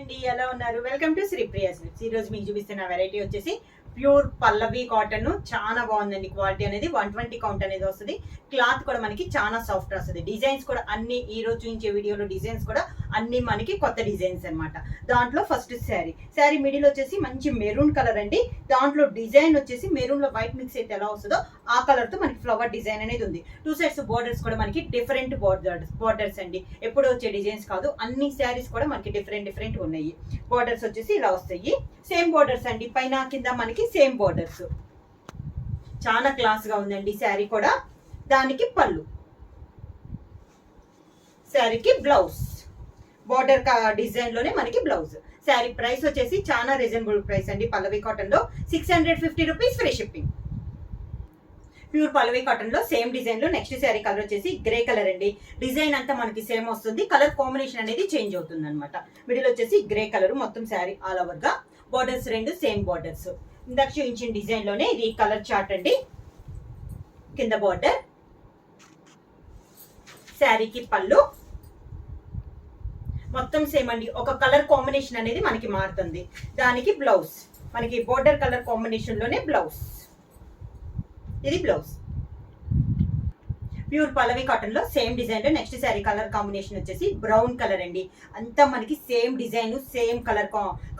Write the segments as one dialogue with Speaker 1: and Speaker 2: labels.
Speaker 1: అండి, ఎలా ఉన్నారు? Welcome to Sripriya silks. ఈ రోజు మీకు చూపిస్తున్న వెరైటీ వచ్చేసి ప్యూర్ పల్లవి కాటన్. చాలా బాగుందండి. క్వాలిటీ అనేది 120 కౌంట్ అనేది వస్తుంది. క్లాత్ కూడా మనకి చాలా సాఫ్ట్ వస్తుంది. డిజైన్స్ కూడా అన్ని ఈ రోజు చూపించే వీడియోలో డిజైన్స్ కూడా అన్ని మనకి కొత్త డిజైన్స్ అన్నమాట. దాంట్లో ఫస్ట్ శారీ మిడిల్ వచ్చేసి మంచి మెరూన్ కలర్ అండి. దాంట్లో డిజైన్ వచ్చేసి మెరూన్ లో వైట్ మిక్స్ అయితే ఎలా వస్తుందో ఆ కలర్ తో మనకి ఫ్లవర్ డిజైన్ అనేది ఉంది. 2 సైడ్స్ బోర్డర్స్ కూడా మనకి డిఫరెంట్ బోర్డర్స్ అండి. ఎప్పుడు వచ్చే డిజైన్స్ కాదు, అన్ని శారీస్ కూడా మనకి డిఫరెంట్ ఉన్నాయి. బోర్డర్స్ వచ్చేసి ఇలా వస్తాయి. సేమ్ బోర్డర్స్ అండి, పైన కింద మనకి సేమ్ బోర్డర్స్. చాలా క్లాస్ గా ఉందండి శారీ కూడా. దానికి పళ్ళు, శారీకి బ్లౌజ్, బోర్డర్ డిజైన్ లోనే మనకి బ్లౌజ్. శారీ ప్రైస్ వచ్చేసి చాలా రీజనబుల్ ప్రైస్ అండి. పల్లవి కాటన్ లో 650 rupees free shipping. Pure Pallavi cotton లో సేమ్ డిజైన్ లో నెక్స్ట్ శారీ కలర్ వచ్చేసి గ్రే కలర్ అండి. డిజైన్ అంతా మనకి సేమ్ వస్తుంది, కలర్ కాంబినేషన్ అనేది చేంజ్ అవుతుంది అనమాట. మిడిల్ వచ్చేసి గ్రే కలర్, మొత్తం శారీ ఆల్ ఓవర్ గా బోర్డర్స్ రెండు సేమ్ బోర్డర్స్. ఇందాక చూపించిన డిజైన్ లోనే ఇది కలర్ చార్ట్ అండి. కింద బోర్డర్, శారీకి పళ్ళు, మొత్తం సేమ్ అండి. ఒక కలర్ కాంబినేషన్ అనేది మనకి మారుతుంది. దానికి బ్లౌజ్ మనకి బోర్డర్ కలర్ కాంబినేషన్ లోనే బ్లౌజ్. ఇది బ్లౌజ్. ప్యూర్ పల్లవి కాటన్ లో సేమ్ డిజైన్ లో నెక్స్ట్ శారీ కలర్ కాంబినేషన్ వచ్చేసి బ్రౌన్ కలర్ అండి. అంతా మనకి same design, same colour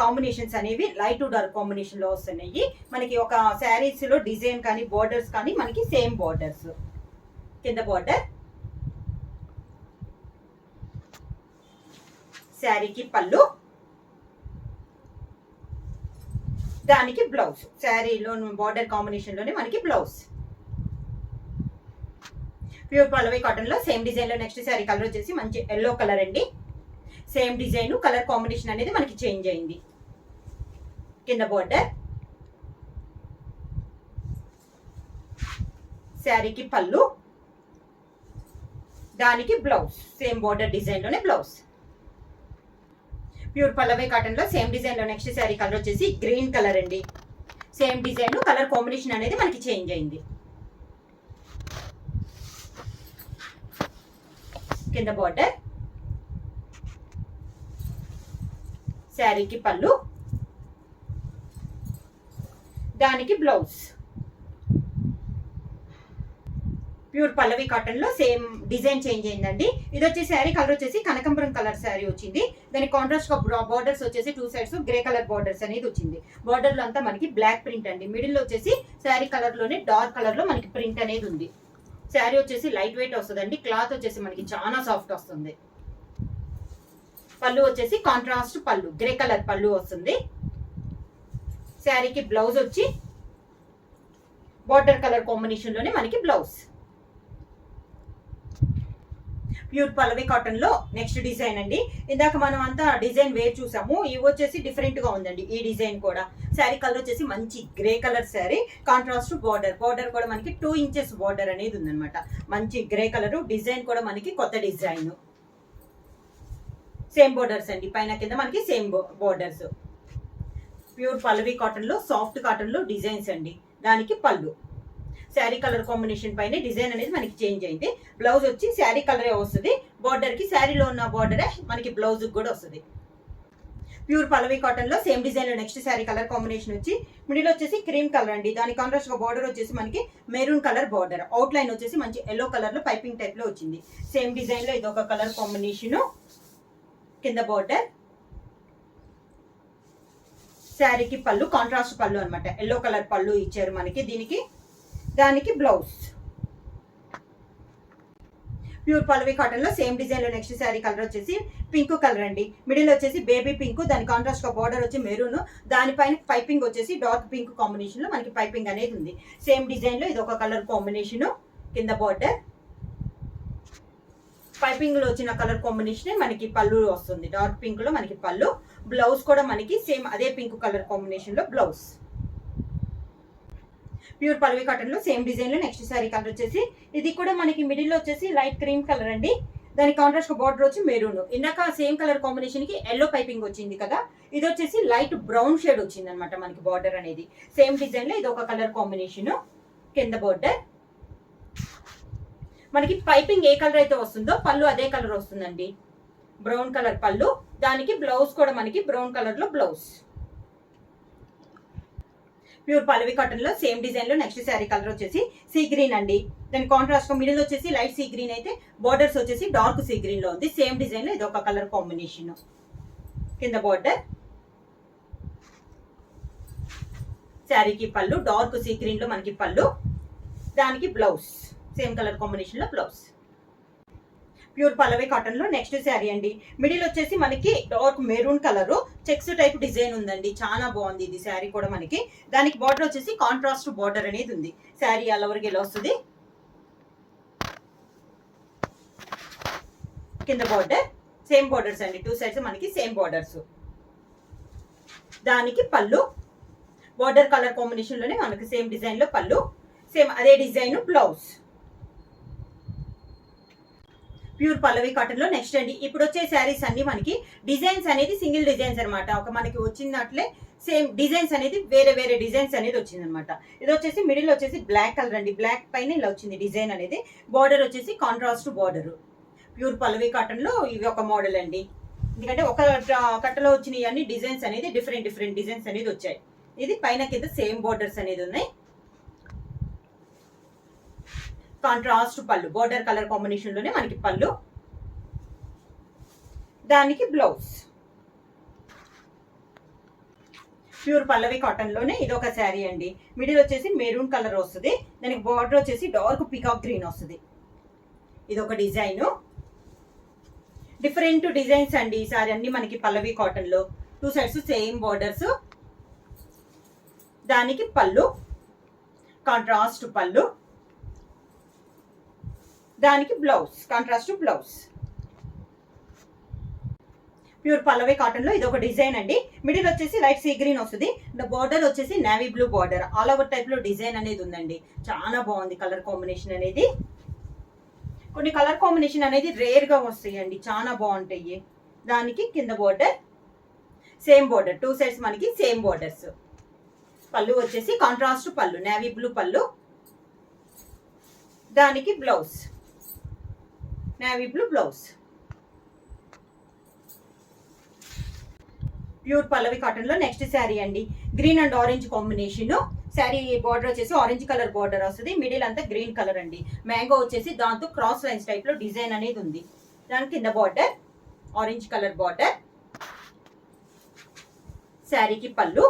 Speaker 1: combinations అనేవి లైట్ టు డార్క్ కాంబినేషన్ లో వస్తున్నాయి. మనకి ఒక శారీస్ లో డిజైన్ కానీ బోర్డర్స్ కానీ మనకి సేమ్ బోర్డర్స్. కింద బోర్డర్, శారీకి పళ్ళు, దానికి బ్లౌజ్. శారీలో బోర్డర్ కాంబినేషన్ లోనే మనకి బ్లౌజ్. ప్యూర్ పల్లవి కాటన్ లో సేమ్ డిజైన్ లో నెక్స్ట్ శారీ కలర్ వచ్చేసి మంచి ఎల్లో కలర్ అండి. సేమ్ డిజైన్, కలర్ కాంబినేషన్ అనేది మనకి చేంజ్ అయింది. కింద బోర్డర్, శారీకి పళ్ళు, దానికి బ్లౌజ్. సేమ్ బోర్డర్ డిజైన్ లోనే బ్లౌజ్. ప్యూర్ పల్లవి కాటన్ లో సేమ్ డిజైన్ లో నెక్స్ట్ శారీ కలర్ వచ్చేసి గ్రీన్ కలర్ అండి. సేమ్ డిజైన్, కలర్ కాంబినేషన్ అనేది మనకి చేంజ్ అయింది. కింద బోర్డర్, శారీకి పళ్ళు, దానికి బ్లౌజ్. ప్యూర్ పల్లవి కాటన్ లో సేమ్ డిజైన్ చేంజ్ అయిందండి. ఇది వచ్చే శారీ కలర్ వచ్చేసి కనకంబరం కలర్ శారీ వచ్చింది. దాని కాంట్రాస్ట్ బోర్డర్స్ వచ్చేసి 2 సైడ్స్ గ్రే కలర్ బోర్డర్స్ అనేది వచ్చింది. బోర్డర్ లో అంతా మనకి బ్లాక్ ప్రింట్ అండి. మిడిల్ లో వచ్చేసి శారీ కలర్ లోనే డార్క్ కలర్ లో మనకి ప్రింట్ అనేది ఉంది. శారీ వచ్చేసి లైట్ వెయిట్ వస్తుందండి. క్లాత్ వచ్చేసి మనకి చాలా సాఫ్ట్ వస్తుంది. పళ్ళు వచ్చేసి కాంట్రాస్ట్ పళ్ళు, గ్రే కలర్ పళ్ళు వస్తుంది. శారీకి బ్లౌజ్ వచ్చి బోర్డర్ కలర్ కాంబినేషన్ లోనే మనకి బ్లౌజ్. ప్యూర్ పల్లవి కాటన్ లో నెక్స్ట్ డిజైన్ అండి. ఇందాక మనం అంతా డిజైన్ వేర్ చూసాము, ఇవి వచ్చేసి డిఫరెంట్ గా ఉందండి. ఈ డిజైన్ కూడా శారీ కలర్ వచ్చేసి మంచి grey colour sari, contrast border కూడా మనకి 2 ఇంచెస్ బోర్డర్ అనేది ఉందన్నమాట. మంచి గ్రే కలర్ డిజైన్ కూడా మనకి కొత్త డిజైన్. సేమ్ బోర్డర్స్ అండి, పైన కింద మనకి same borders. Pure Pallavi cotton లో సాఫ్ట్ కాటన్ లో డిజైన్స్ అండి. దానికి పళ్ళు, శారీ కలర్ కాంబినేషన్ పైన డిజైన్ అనేది మనకి చేంజ్ అయింది. బ్లౌజ్ వచ్చి శారీ కలరే వస్తుంది. బోర్డర్ కి శారీలో ఉన్న బోర్డరే మనకి బ్లౌజ్ కూడా వస్తుంది. ప్యూర్ పల్లవి కాటన్ లో సేమ్ డిజైన్ లో నెక్స్ట్ శారీ కలర్ కాంబినేషన్ వచ్చి మిడిల్ వచ్చేసి క్రీమ్ కలర్ అండి. దాని కాంట్రాస్ట్ గా బోర్డర్ వచ్చేసి మనకి maroon colour border. Out line వచ్చేసి మంచి ఎల్లో కలర్ లో పైపింగ్ టైప్ లో వచ్చింది. సేమ్ డిజైన్ లో ఇది ఒక కలర్ కాంబినేషన్. కింద బోర్డర్, శారీకి పళ్ళు కాంట్రాస్ట్ పళ్ళు అనమాట. ఎల్లో కలర్ పళ్ళు ఇచ్చారు మనకి దీనికి. దానికి బ్లౌజ్. ప్యూర్ పల్లవి కాటన్ లో సేమ్ డిజైన్ లో నెక్స్ట్ శారీ కలర్ వచ్చేసి పింక్ కలర్ అండి. మిడిల్ వచ్చేసి బేబీ పింక్, దాని కాంట్రాస్ట్ గా బోర్డర్ వచ్చి మెరూన్, దానిపైన పైపింగ్ వచ్చేసి డార్క్ పింక్ కాంబినేషన్ లో మనకి పైపింగ్ అనేది ఉంది. సేమ్ డిజైన్ లో ఇది ఒక కలర్ కాంబినేషన్. కింద బోర్డర్, పైపింగ్ లో వచ్చిన కలర్ కాంబినేషన్ మనకి పళ్ళు వస్తుంది. డార్క్ పింక్ లో మనకి పళ్ళు. బ్లౌజ్ కూడా మనకి సేమ్ అదే పింక్ కలర్ కాంబినేషన్ లో బ్లౌజ్. ప్యూర్ పల్లవి కాటన్ లో సేమ్ డిజైన్ లో నెక్స్ట్ శారీ కలర్ వచ్చేసి ఇది కూడా మనకి మిడిల్ లో వచ్చేసి లైట్ క్రీమ్ కలర్ అండి. దాని కాంట్రాస్ట్ బోర్డర్ వచ్చి మెరూన్. ఇందాక సేమ్ కలర్ కాంబినేషన్ కి ఎల్లో పైపింగ్ వచ్చింది కదా, ఇది వచ్చేసి లైట్ బ్రౌన్ షేడ్ వచ్చింది అనమాట మనకి బోర్డర్ అనేది. సేమ్ డిజైన్ లో ఇది ఒక కలర్ కాంబినేషన్. కింద బోర్డర్, మనకి పైపింగ్ ఏ కలర్ అయితే వస్తుందో పళ్ళు అదే కలర్ వస్తుందండి. బ్రౌన్ కలర్ పళ్ళు, దానికి బ్లౌజ్ కూడా మనకి బ్రౌన్ కలర్ లో బ్లౌజ్. ప్యూర్ పల్లవి కాటన్ లో సేమ్ డిజైన్ లో నెక్స్ట్ శారీ కలర్ వచ్చేసి సీ గ్రీన్ అండి. దాని కాంట్రాస్ట్ మిడిల్ వచ్చేసి లైట్ సీ గ్రీన్ అయితే బోర్డర్స్ వచ్చేసి డార్క్ సీ గ్రీన్ లో ఉంది. సేమ్ డిజైన్ లో ఇది ఒక కలర్ కాంబినేషన్. కింద బోర్డర్, శారీకి పళ్ళు డార్క్ సీ గ్రీన్ లో మనకి పళ్ళు, దానికి బ్లౌజ్ సేమ్ కలర్ కాంబినేషన్ లో బ్లౌజ్. ప్యూర్ పల్లవి కాటన్ లో నెక్స్ట్ శారీ అండి. మిడిల్ వచ్చేసి మనకి dark maroon colour checks type design ఉందండి. చాలా బాగుంది ఇది శారీ కూడా మనకి. దానికి బార్డర్ వచ్చేసి కాంట్రాస్ట్ బార్డర్ అనేది ఉంది. శారీ ఆల్ ఓవర్కి ఎలా వస్తుంది. కింద బార్డర్ సేమ్ బార్డర్స్ అండి, 2 సైడ్స్ మనకి సేమ్ బార్డర్స్. దానికి పళ్ళు బార్డర్ కలర్ కాంబినేషన్ లోనే మనకి సేమ్ డిజైన్ లో పళ్ళు, సేమ్ అదే design blouse. Pure Pallavi cotton లో నెక్స్ట్ అండి. ఇప్పుడు వచ్చే శారీస్ అన్ని మనకి డిజైన్స్ అనేది సింగిల్ డిజైన్స్ అనమాట. ఒక మనకి వచ్చినట్లే సేమ్ డిజైన్స్ అనేది వేరే వేరే డిజైన్స్ అనేది వచ్చింది అనమాట. ఇది వచ్చేసి మిడిల్ వచ్చేసి బ్లాక్ కలర్ అండి. బ్లాక్ పైన ఇలా వచ్చింది డిజైన్ అనేది. బార్డర్ వచ్చేసి contrast border. Pure Pallavi cotton లో ఇవి ఒక మోడల్ అండి. ఎందుకంటే ఒక కట్టలో వచ్చిన అన్ని డిజైన్స్ అనేది డిఫరెంట్ డిఫరెంట్ డిజైన్స్ అనేది వచ్చాయి. ఇది పైన కింద సేమ్ బార్డర్స్ అనేది ఉన్నాయి. కాంట్రాస్ట్ పళ్ళు బోర్డర్ కలర్ కాంబినేషన్ లోనే మనకి పళ్ళు, దానికి బ్లౌజ్. ప్యూర్ పల్లవి కాటన్ లోనే ఇది ఒక శారీ అండి. మిడిల్ వచ్చేసి మెరూన్ కలర్ వస్తుంది. దానికి బార్డర్ వచ్చేసి డార్క్ పికాక్ గ్రీన్ వస్తుంది. ఇది ఒక డిజైన్. డిఫరెంట్ డిజైన్స్ అండి ఈ శారీ అన్ని మనకి పల్లవి కాటన్ లో. 2 సైడ్స్ సేమ్ బార్డర్స్. దానికి పళ్ళు కాంట్రాస్ట్ పళ్ళు, దానికి blouse contrast blouse. Pure Pallavi cotton లో ఇది ఒక డిజైన్ అండి. మిడిల్ వచ్చేసి లైట్ సీ గ్రీన్ వస్తుంది. బార్డర్ వచ్చేసి navy blue border all over type లో డిజైన్ అనేది ఉందండి. చాలా బాగుంది కలర్ కాంబినేషన్ అనేది. కొన్ని కలర్ కాంబినేషన్ అనేది రేర్ గా వస్తాయండి, చాలా బాగుంటాయి. దానికి కింద బార్డర్ సేమ్ బార్డర్, 2 సైడ్స్ మనకి సేమ్ బార్డర్స్. పళ్ళు వచ్చేసి కాంట్రాస్ట్ పళ్ళు నేవీ బ్లూ పళ్ళు, దానికి blouse navy blue blouse. Pure Pallavi cotton లో నెక్స్ట్ శారీ అండి. Green and orange combination. Sari border వచ్చేసి ఆరెంజ్ కలర్ బార్డర్ వస్తుంది. మిడిల్ అంతా గ్రీన్ కలర్ అండి. మ్యాంగో వచ్చేసి దాంతో క్రాస్ లైన్స్ టైప్ లో డిజైన్ అనేది ఉంది. దాని కింద బార్డర్ ఆరెంజ్ కలర్ బార్డర్, శారీకి పళ్ళు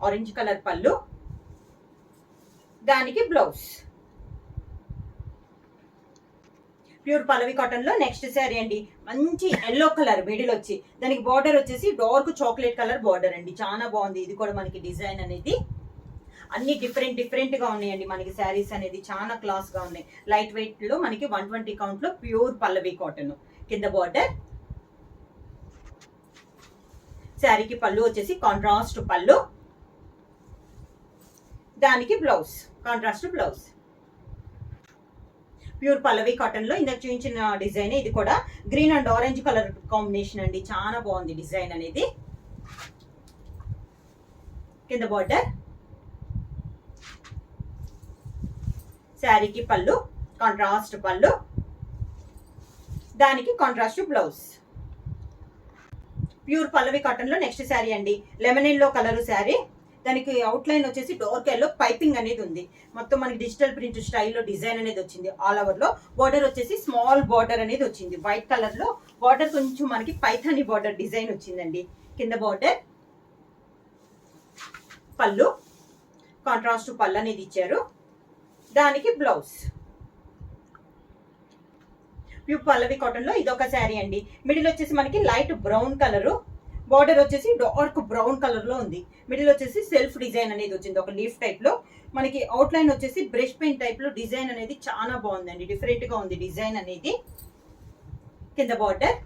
Speaker 1: ఆరెంజ్ కలర్ పళ్ళు, దానికి బ్లౌజ్. ప్యూర్ పల్లవి కాటన్ లో నెక్స్ట్ శారీ అండి. మంచి ఎల్లో కలర్ మిడిల్ వచ్చి దానికి బార్డర్ వచ్చేసి డార్క్ చాక్లెట్ కలర్ బార్డర్ అండి. చాలా బాగుంది ఇది కూడా మనకి డిజైన్ అనేది. అన్ని డిఫరెంట్ డిఫరెంట్ గా ఉన్నాయండి మనకి శారీస్ అనేది. చాలా క్లాస్ గా ఉన్నాయి. లైట్ వెయిట్ లో మనకి 120 కౌంట్ లో ప్యూర్ పల్లవి కాటన్. కింద బార్డర్, శారీకి పళ్ళు వచ్చేసి కాంట్రాస్ట్ పళ్ళు, దానికి blouse contrast blouse. Pure Pallavi cotton లో ఇందాక చూపించిన డిజైన్ ఇది కూడా green and orange colour combination అండి. చాలా బాగుంది డిజైన్ అనేది. కింద బార్డర్, శారీకి పళ్ళు కాంట్రాస్ట్ పళ్ళు, దానికి contrast blouse. Pure Pallavi cotton లో నెక్స్ట్ శారీ అండి. Lemon yellow colour sari. దానికి అవుట్ లైన్ వచ్చేసి డార్క్ ఎల్లో పైపింగ్ అనేది ఉంది. మొత్తం మనకి డిజిటల్ ప్రింట్ స్టైల్లో డిజైన్ అనేది వచ్చింది. ఆల్ ఓవర్ లో బార్డర్ వచ్చేసి స్మాల్ బార్డర్ అనేది వచ్చింది. వైట్ కలర్ లో బార్డర్ కొంచెం మనకి పైథానీ బార్డర్ డిజైన్ వచ్చిందండి. కింద బార్డర్, పళ్ళు కాంట్రాస్ట్ పళ్ళు అనేది ఇచ్చారు, దానికి బ్లౌజ్. ప్యూర్ పల్లవి కాటన్ లో ఇదొక శారీ అండి. మిడిల్ వచ్చేసి మనకి లైట్ బ్రౌన్ కలరు, బార్డర్ వచ్చేసి డార్క్ బ్రౌన్ కలర్ లో ఉంది. మిడిల్ వచ్చేసి సెల్ఫ్ డిజైన్ అనేది వచ్చింది ఒక లీఫ్ టైప్ లో. మనకి అవుట్ లైన్ వచ్చేసి బ్రష్ పెయింట్ టైప్ లో డిజైన్ అనేది చాలా బాగుందండి. డిఫరెంట్ గా ఉంది డిజైన్ అనేది. కింద బార్డర్,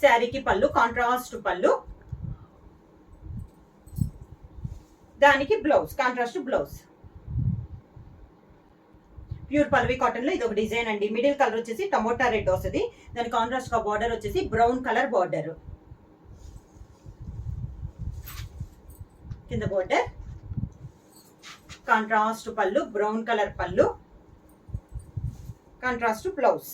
Speaker 1: శారీకి పళ్ళు కాంట్రాస్ట్ పళ్ళు, దానికి blouse contrast blouse. Pure Pallavi cotton లో ఇది ఒక డిజైన్ అండి. మిడిల్ కలర్ వచ్చేసి టమోటా రెడ్ వస్తుంది. దాని కాంట్రాస్ట్ గా బార్డర్ వచ్చేసి బ్రౌన్ కలర్ బార్డర్. కింద బార్డర్, కాంట్రాస్ట్ పళ్ళు బ్రౌన్ కలర్ పళ్ళు, contrast blouse.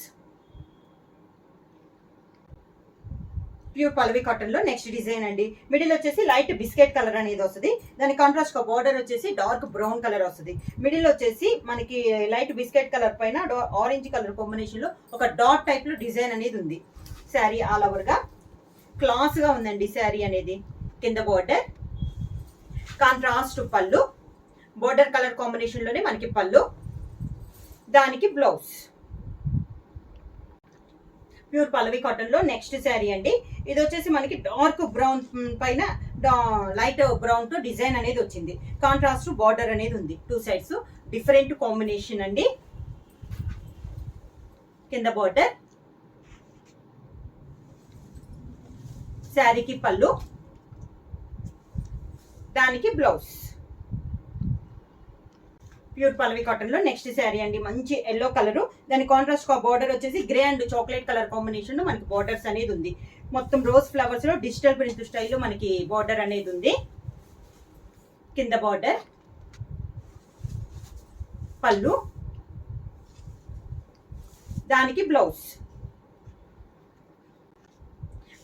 Speaker 1: Pure Pallavi cotton లో నెక్స్ట్ డిజైన్ అండి. మిడిల్ వచ్చేసి లైట్ బిస్కెట్ కలర్ అనేది వస్తుంది. దాని కాంట్రాస్ట్ బార్డర్ వచ్చేసి డార్క్ బ్రౌన్ కలర్ వస్తుంది. మిడిల్ వచ్చేసి మనకి లైట్ బిస్కెట్ కలర్ పైన ఆరెంజ్ కలర్ కాంబినేషన్ లో ఒక డాట్ టైప్ లో డిజైన్ అనేది ఉంది. శారీ ఆల్ ఓవర్ గా క్లాస్ గా ఉందండి. శారీ అనేది కింద బార్డర్, కాంట్రాస్ట్ పళ్ళు, బార్డర్ కలర్ కాంబినేషన్ లోనే మనకి పళ్ళు, దానికి బ్లౌజ్. ప్యూర్ పల్లవి కాటన్ లో నెక్స్ట్ శారీ అండి. ఇది వచ్చేసి మనకి డార్క్ బ్రౌన్ పైన లైట్ బ్రౌన్ తో డిజైన్ అనేది వచ్చింది. కాంట్రాస్ట్ బార్డర్ అనేది ఉంది. 2 సైడ్స్ డిఫరెంట్ కాంబినేషన్ అండి. కింద బార్డర్, శారీకి పళ్ళు, దానికి బ్లౌజ్. ప్యూర్ పల్లవి కాటన్ లో నెక్స్ట్ శారీ అండి. మంచి ఎల్లో కలర్, దాని కాంట్రాస్ట్ బార్డర్ వచ్చేసి grey and chocolate colour combination లో మనకి బార్డర్స్ అనేది ఉంది. మొత్తం రోజ్ ఫ్లవర్స్ లో డిజిటల్ ప్రింట్ స్టైల్లో మనకి బార్డర్ అనేది ఉంది. కింద బార్డర్, పళ్ళు, దానికి బ్లౌజ్.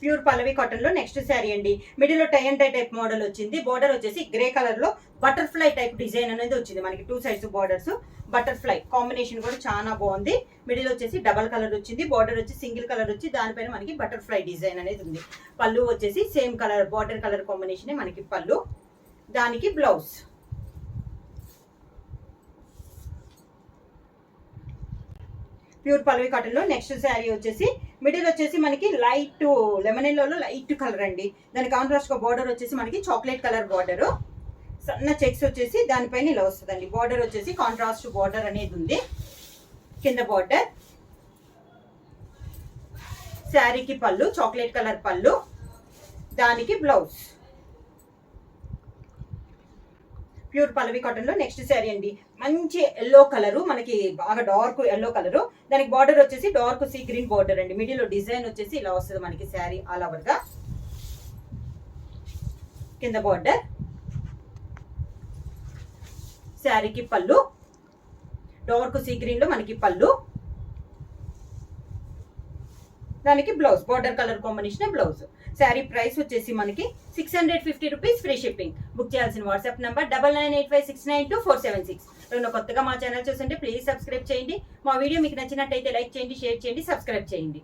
Speaker 1: ప్యూర్ పల్లవి కాటన్ లో నెక్స్ట్ శారీ అండి. మిడిల్ లో tie and tie type model వచ్చింది. బార్డర్ వచ్చేసి గ్రే కలర్ లో బటర్ఫ్లై టైప్ డిజైన్ అనేది వచ్చింది. మనకి 2 సైడ్స్ బార్డర్స్, బటర్ఫ్లై కాంబినేషన్ కూడా చాలా బాగుంది. మిడిల్ వచ్చేసి డబల్ కలర్ వచ్చింది. బార్డర్ వచ్చి సింగిల్ కలర్ వచ్చి దానిపైన మనకి బటర్ఫ్లై డిజైన్ అనేది ఉంది. పళ్ళు వచ్చేసి same colour border colour combination మనకి పళ్ళు, దానికి బ్లౌజ్. ప్యూర్ పల్లవి కాటన్ లో నెక్స్ట్ శారీ వచ్చేసి మిడిల్ వచ్చేసి మనకి లైట్ లెమన్ ఎల్లో లో లైట్ కలర్ అండి. దాని కాంట్రాస్ట్ బార్డర్ వచ్చేసి మనకి చాక్లెట్ కలర్ బార్డర్, సన్న చెక్స్ వచ్చేసి దానిపైన ఇలా వస్తుందండి. బార్డర్ వచ్చేసి కాంట్రాస్ట్ బార్డర్ అనేది ఉంది. కింద బార్డర్, శారీకి పళ్ళు, చాక్లెట్ కలర్ పళ్ళు, దానికి బ్లౌజ్. ప్యూర్ పల్లవి కాటన్ లో నెక్స్ట్ శారీ అండి. మంచి ఎల్లో కలర్, మనకి బాగా డార్క్ ఎల్లో కలర్, దానికి బార్డర్ వచ్చేసి డార్క్ సీ గ్రీన్ బార్డర్ అండి. మిడిల్ లో డిజైన్ వచ్చేసి ఇలా వస్తుంది మనకి శారీ ఆల్ ఓవర్ గా. కింద బార్డర్, శారీకి పళ్ళు, డార్క్ సీ గ్రీన్ లో మనకి పళ్ళు, దానికి blouse, border colour combination blouse. Sari price వచ్చేసి మనకి 650 రూపీస్, ఫ్రీ షిప్పింగ్. బుక్ చేయాల్సిన వాట్సాప్ నంబర్ 9985692476. ఎవరైనా కొత్తగా మా ఛానల్ చూస్తుంటే ప్లీజ్ సబ్స్క్రైబ్ చేయండి. మా వీడియో మీకు నచ్చినట్టయితే లైక్ చేయండి, షేర్ చేయండి, సబ్స్క్రైబ్ చేయండి.